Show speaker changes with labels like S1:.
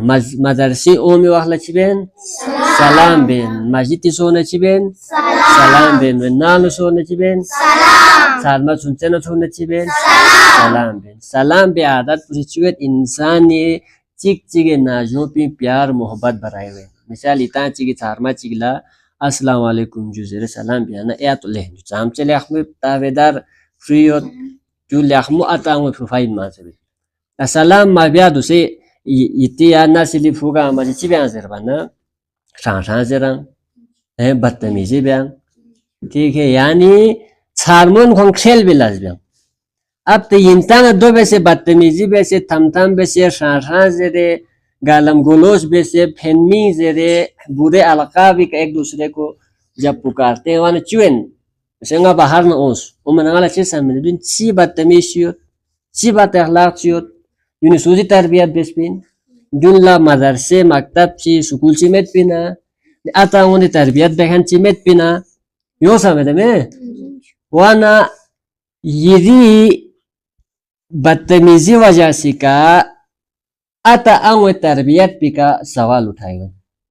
S1: मदरसे ओमी वाला चिबेन salam ben majiti sona chiben salam ben nanu sona chiben salma sunchena sona chiben salam be आदत पूरी चुगत इंसान ने चिक चिगे नाजों पे प्यार मोहब्बत भराए हुए मिसाल इतना चिगे चारमा चिगला अस्सलाम वालेकुम जुज़ेर सलाम बियाना या तो ले जाम चले अखमे तावेदार फ्रीयो जो लखमु अतांग प्रोफाइल मासे अस्सलाम मा बिया दुसे इति या नसिली फुगा माजी चिबेन जरबाना शां जरं है बदतमीजी बियान ठीक है यानी चारमन खों खेल बिलाज बियान अब तो इंसान दो वैसे बदतमीजी वैसे थम वैसे शां जरे गालम गोलोश वैसे फेनमी जरे बुरे अलकाब एक दूसरे को जब पुकारते हैं वाने चुएन सेंगा बाहर न ओस उमनाला चे सामने दिन ची बदतमीजी ची बात अखलाक चियोत यूनी सूजी तरबियत बेसपिन जुनला मदरसे मकतब ची स्कूल ची मेट पिना आता उन्हें तरबियत बेहन ची मेट पिना यो समझे में वाना यदि बदतमीजी वजह से का आता अंग तरबियत पे का सवाल उठाएगा